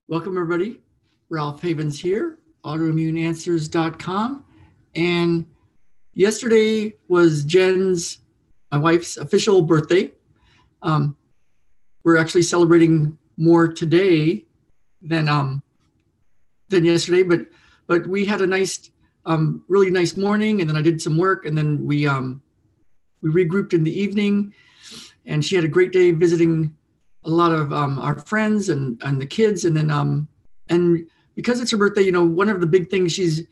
Welcome, everybody. Ralph Havens here, autoimmuneanswers.com. And yesterday was Jen's, my wife's, official birthday. We're actually celebrating more today than yesterday, but we had a nice, really nice morning, and then I did some work, and then we regrouped in the evening, and she had a great day visiting a lot of our friends and the kids, and then and because it's her birthday, you know, one of the big things she's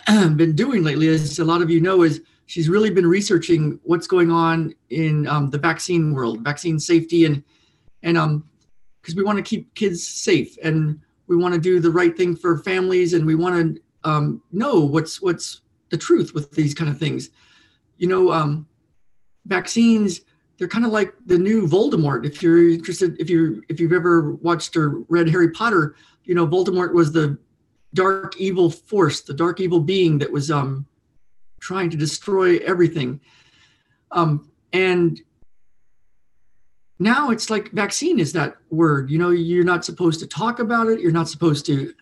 been doing lately, as a lot of you know, is she's really been researching what's going on in the vaccine world, vaccine safety, and because we want to keep kids safe, and we want to do the right thing for families, and we want to know what's the truth with these kind of things. You know, vaccines, they're kind of like the new Voldemort. If you're interested, if you've ever watched or read Harry Potter, you know, Voldemort was the dark evil force, the dark evil being that was trying to destroy everything. And now it's like vaccine is that word. You know, you're not supposed to talk about it. You're not supposed to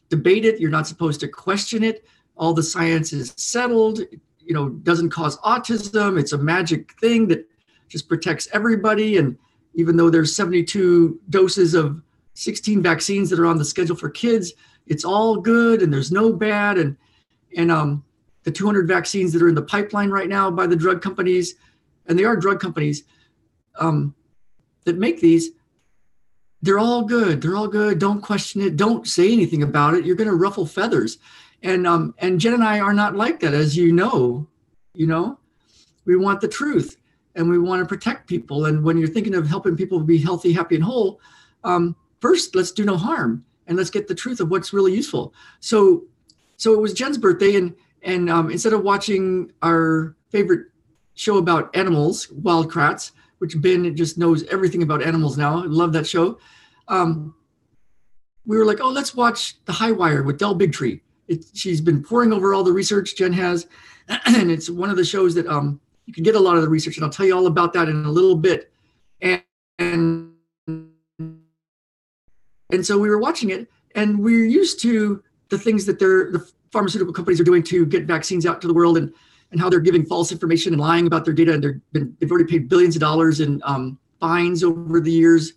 debate it. You're not supposed to question it. All the science is settled. You know, doesn't cause autism. It's a magic thing that just protects everybody. And even though there's 72 doses of 16 vaccines that are on the schedule for kids, it's all good and there's no bad. And the 200 vaccines that are in the pipeline right now by the drug companies, and they are drug companies that make these, they're all good. They're all good. Don't question it. Don't say anything about it. You're going to ruffle feathers. And Jen and I are not like that, as you know. You know, we want the truth, and we want to protect people. And when you're thinking of helping people be healthy, happy, and whole, first, let's do no harm, and let's get the truth of what's really useful. So it was Jen's birthday, and instead of watching our favorite show about animals, Wild Kratts, which Ben just knows everything about animals now, I love that show. We were like, oh, let's watch The High Wire with Del Bigtree. She's been poring over all the research Jen has, and it's one of the shows that you can get a lot of the research, and I'll tell you all about that in a little bit. And so we were watching it, and we're used to the things that the pharmaceutical companies are doing to get vaccines out to the world, and how they're giving false information and lying about their data, and they've already paid billions of dollars in fines over the years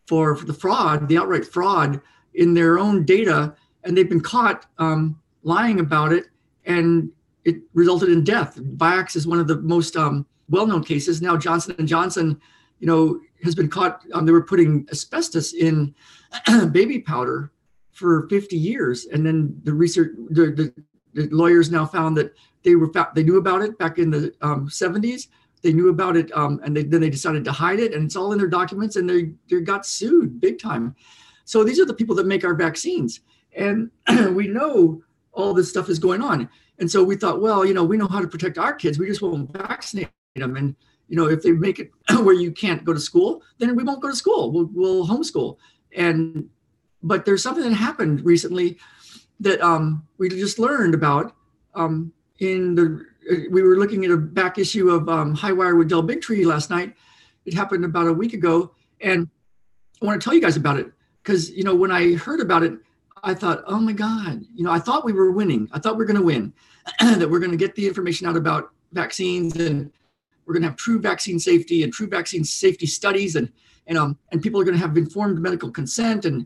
for the fraud, the outright fraud in their own data. And they've been caught lying about it, and it resulted in death. Vioxx is one of the most well-known cases. Now Johnson & Johnson, you know, has been caught. They were putting asbestos in baby powder for 50 years, and then the lawyers now found that they knew about it back in the 70s. They knew about it, and then they decided to hide it, and it's all in their documents, and they got sued big time. So these are the people that make our vaccines. And we know all this stuff is going on. And so we thought, well, you know, we know how to protect our kids. We just won't vaccinate them. And, you know, if they make it where you can't go to school, then we won't go to school. We'll homeschool. But there's something that happened recently that we just learned about. We were looking at a back issue of High Wire with Del Bigtree last night. It happened about a week ago. And I want to tell you guys about it because, you know, when I heard about it, I thought, oh my God, you know, I thought we were winning. I thought we were going to win, that we're going to get the information out about vaccines, and we're going to have true vaccine safety and true vaccine safety studies, and people are going to have informed medical consent, and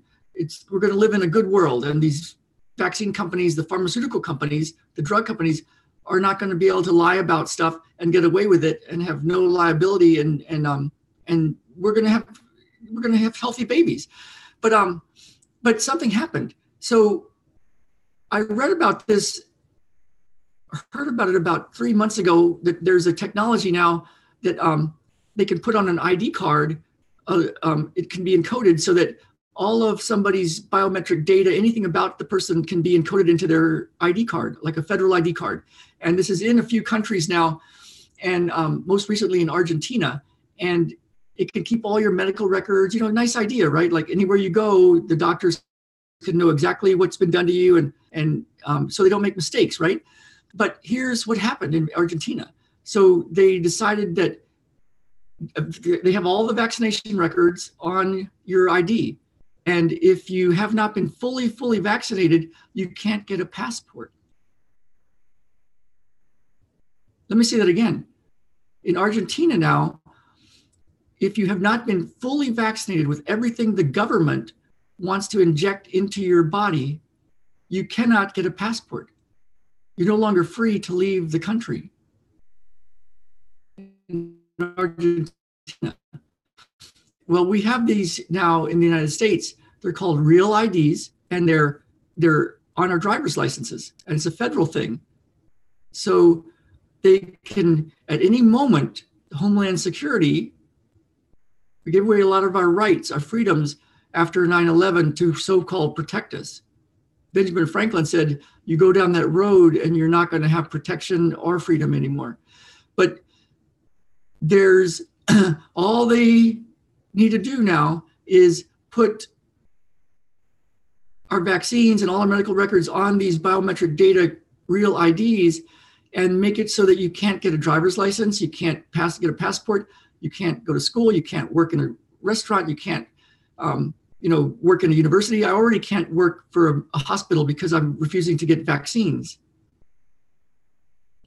we're going to live in a good world. And these vaccine companies, the pharmaceutical companies, the drug companies are not going to be able to lie about stuff and get away with it and have no liability, and we're going to have healthy babies. But something happened. So I read about this, heard about it about 3 months ago, that there's a technology now that they can put on an ID card. It can be encoded so that all of somebody's biometric data, anything about the person, can be encoded into their ID card, like a federal ID card. And this is in a few countries now, and most recently in Argentina. And it can keep all your medical records. You know, nice idea, right? Like anywhere you go, the doctors can know exactly what's been done to you, and so they don't make mistakes, right? But here's what happened in Argentina. So they decided that They have all the vaccination records on your ID. And if you have not been fully vaccinated, you can't get a passport. Let me say that again. In Argentina now, if you have not been fully vaccinated with everything the government wants to inject into your body, you cannot get a passport. You're no longer free to leave the country. In Argentina. Well, we have these now in the United States. They're called real IDs, and they're on our driver's licenses, and it's a federal thing. So they can, at any moment, Homeland Security, we give away a lot of our rights, our freedoms after 9/11 to so-called protect us. Benjamin Franklin said, you go down that road and you're not going to have protection or freedom anymore. But there's all they need to do now is put our vaccines and all our medical records on these biometric data, real IDs, and make it so that you can't get a driver's license, you can't get a passport, you can't go to school, you can't work in a restaurant, you can't work in a university. I already can't work for a hospital because I'm refusing to get vaccines.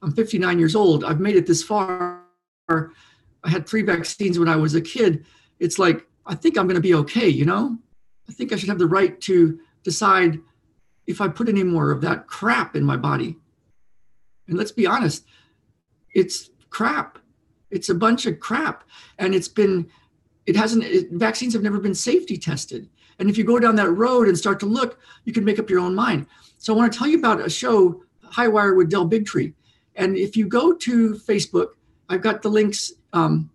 I'm 59 years old. I've made it this far. I had 3 vaccines when I was a kid. It's like, I think I'm going to be okay, I think I should have the right to decide if I put any more of that crap in my body. And let's be honest, it's crap. It's a bunch of crap. And vaccines have never been safety tested. And if you go down that road and start to look, you can make up your own mind. So I want to tell you about a show, High Wire with Del Bigtree. And if you go to Facebook, I've got the links, and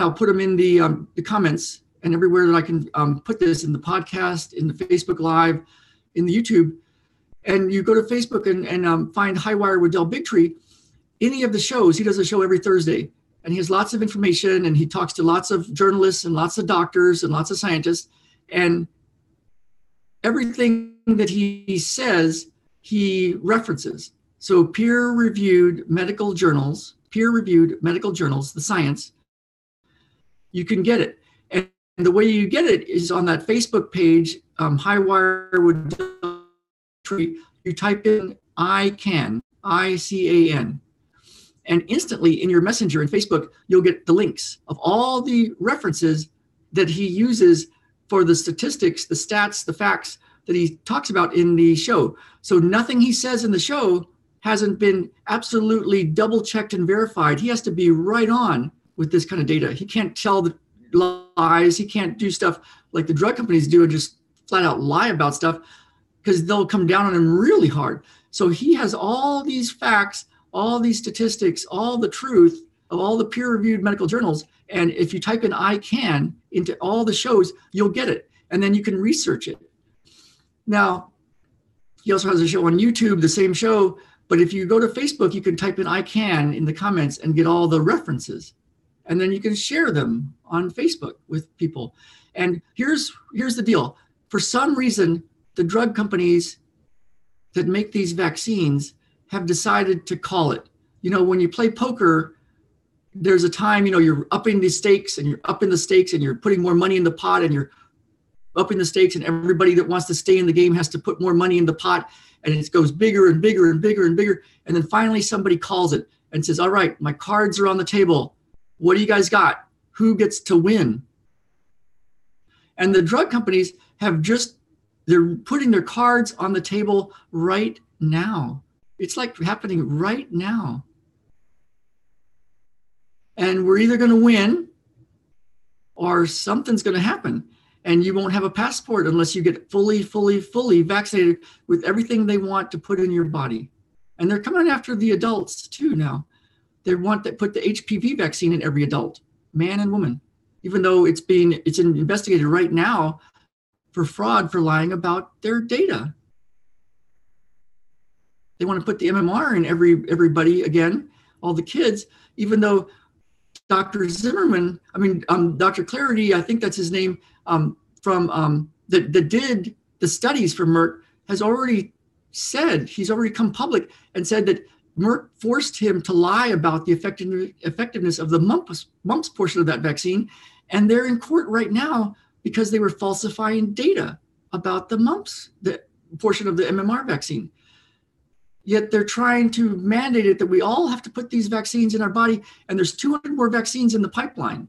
I'll put them in the comments and everywhere that I can put this, in the podcast, in the Facebook Live, in the YouTube. And you go to Facebook and find High Wire with Del Bigtree. Any of the shows, he does a show every Thursday. And he has lots of information, and he talks to lots of journalists and lots of doctors and lots of scientists. And everything that he says, he references. So peer-reviewed medical journals, the science, you can get it. And the way you get it is on that Facebook page, High Wire with Del Bigtree. You type in ICAN, ICAN. And instantly in your messenger in Facebook, you'll get the links of all the references that he uses for the statistics, the stats, the facts that he talks about in the show. So nothing he says in the show hasn't been absolutely double checked and verified. He has to be right on with this kind of data. He can't tell the lies. He can't do stuff like the drug companies do and just flat out lie about stuff, because they'll come down on him really hard. So he has all these facts, all these statistics, all the truth of all the peer-reviewed medical journals. And if you type in ICAN into all the shows, you'll get it. And then you can research it. Now, he also has a show on YouTube, the same show. But if you go to Facebook, you can type in ICAN in the comments and get all the references. And then you can share them on Facebook with people. And here's the deal. For some reason, the drug companies that make these vaccines have decided to call it. When you play poker, there's a time, you're upping the stakes and you're putting more money in the pot and you're upping the stakes, and everybody that wants to stay in the game has to put more money in the pot, and it goes bigger and bigger and bigger and bigger. And then finally somebody calls it and says, all right, my cards are on the table. What do you guys got? Who gets to win? And the drug companies they're putting their cards on the table right now. It's like happening right now. And we're either going to win or something's going to happen. And you won't have a passport unless you get fully vaccinated with everything they want to put in your body. And they're coming after the adults too now. They want to put the HPV vaccine in every adult, man and woman, even though it's investigated right now for fraud, for lying about their data. They want to put the MMR in everybody again, all the kids, even though Dr. Dr. Clarity, I think that's his name, that did the studies for Merck, has already said, he's already come public and said that Merck forced him to lie about the effectiveness of the mumps portion of that vaccine. And they're in court right now because they were falsifying data about the mumps, the portion of the MMR vaccine. Yet they're trying to mandate it that we all have to put these vaccines in our body. And there's 200 more vaccines in the pipeline.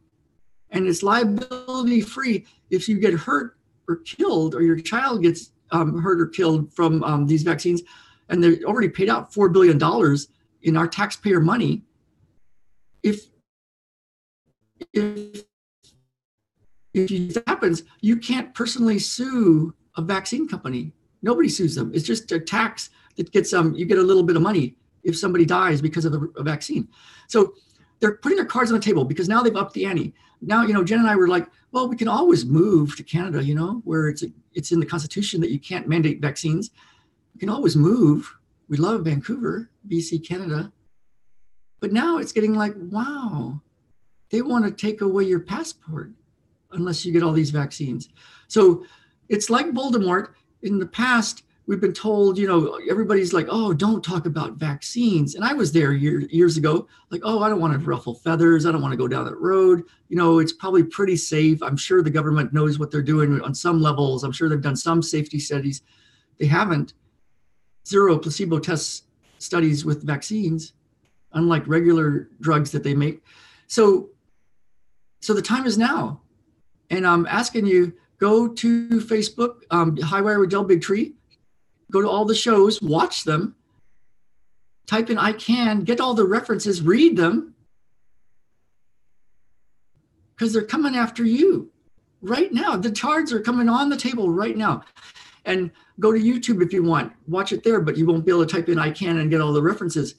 And it's liability free if you get hurt or killed, or your child gets hurt or killed from these vaccines. And they already paid out $4 billion in our taxpayer money. If it happens, you can't personally sue a vaccine company. Nobody sues them. It's just a tax that gets you get a little bit of money if somebody dies because of a vaccine. So they're putting their cards on the table because now they've upped the ante. Now, Jen and I were like, well, we can always move to Canada, where it's in the Constitution that you can't mandate vaccines. We can always move. We love Vancouver, BC, Canada. But now it's getting like, wow, they want to take away your passport unless you get all these vaccines. So it's like Voldemort. In the past, we've been told, everybody's like, oh, don't talk about vaccines. And I was there years ago, like, oh, I don't want to ruffle feathers. I don't want to go down that road. It's probably pretty safe. I'm sure the government knows what they're doing on some levels. I'm sure they've done some safety studies. They haven't. Zero placebo test studies with vaccines, unlike regular drugs that they make. So the time is now. And I'm asking you, go to Facebook, Highwire with Del Bigtree, go to all the shows, watch them, type in I can, get all the references, read them, because they're coming after you right now. The cards are coming on the table right now. And go to YouTube if you want, watch it there, but you won't be able to type in I can and get all the references.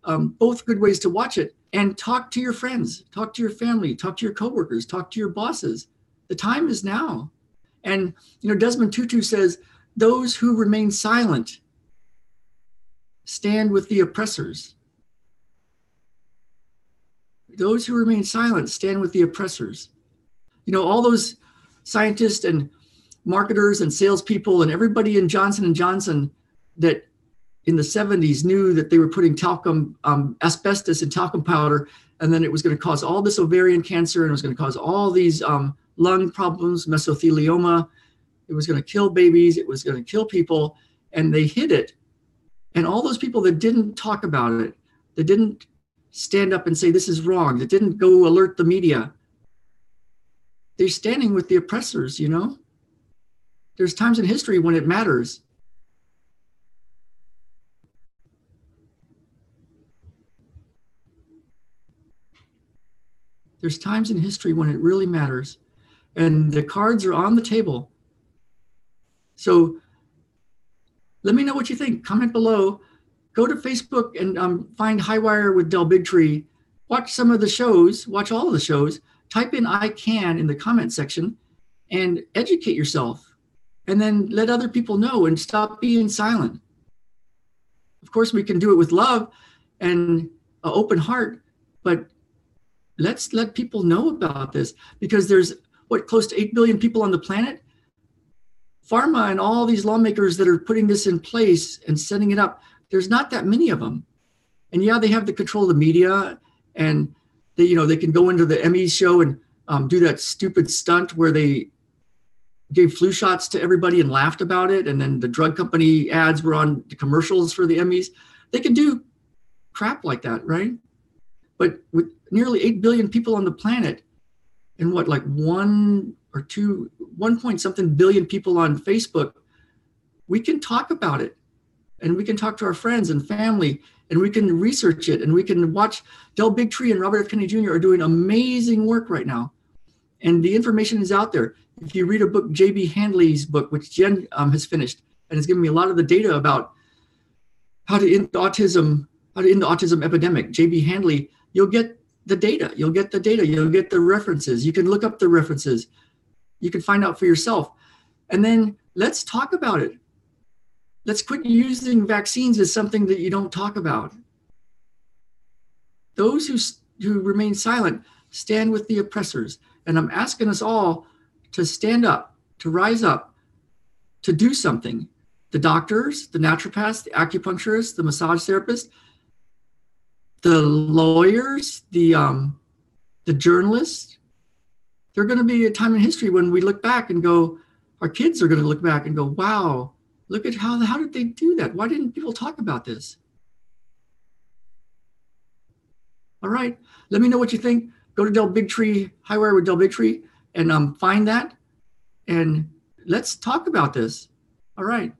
Both good ways to watch it. And talk to your friends, talk to your family, talk to your coworkers, talk to your bosses. The time is now. And, Desmond Tutu says, those who remain silent stand with the oppressors. Those who remain silent stand with the oppressors. All those scientists and marketers and salespeople and everybody in Johnson & Johnson that in the 70s knew that they were putting talcum, asbestos in talcum powder, and then it was going to cause all this ovarian cancer, and it was going to cause all these lung problems, mesothelioma. It was going to kill babies. It was going to kill people. And they hid it. And all those people that didn't talk about it, that didn't stand up and say, this is wrong, that didn't go alert the media, they're standing with the oppressors, There's times in history when it matters. There's times in history when it really matters. And the cards are on the table. So let me know what you think. Comment below. Go to Facebook and find Highwire with Del Bigtree. Watch some of the shows. Watch all of the shows. Type in I can in the comment section and educate yourself. And then let other people know and stop being silent. Of course, we can do it with love and an open heart, but let's let people know about this, because there's close to 8 billion people on the planet. Pharma and all these lawmakers that are putting this in place and setting it up, there's not that many of them. And yeah, they have the control of the media, and they can go into the Emmys show and do that stupid stunt where they gave flu shots to everybody and laughed about it. And then the drug company ads were on the commercials for the Emmys. They can do crap like that, right? But with nearly 8 billion people on the planet, and 1 point something billion people on Facebook, we can talk about it, and we can talk to our friends and family, and we can research it, and we can watch. Del Bigtree and Robert F. Kennedy Jr. are doing amazing work right now, and the information is out there. If you read a book, J.B. Handley's book, which Jen has finished, and has given me a lot of the data about how to end the autism epidemic, J.B. Handley, you'll get the data. You'll get the references. You can look up the references. You can find out for yourself. And then let's talk about it. Let's quit using vaccines as something that you don't talk about. Those who remain silent stand with the oppressors. And I'm asking us all to stand up, to rise up, to do something. The doctors, the naturopaths, the acupuncturists, the massage therapists, the lawyers, the journalists, they're going to be a time in history when we look back and go, our kids are going to look back and go, wow, look at how did they do that? Why didn't people talk about this? All right. Let me know what you think. Go to Del Bigtree, Highwire with Del Bigtree, and find that. And let's talk about this. All right.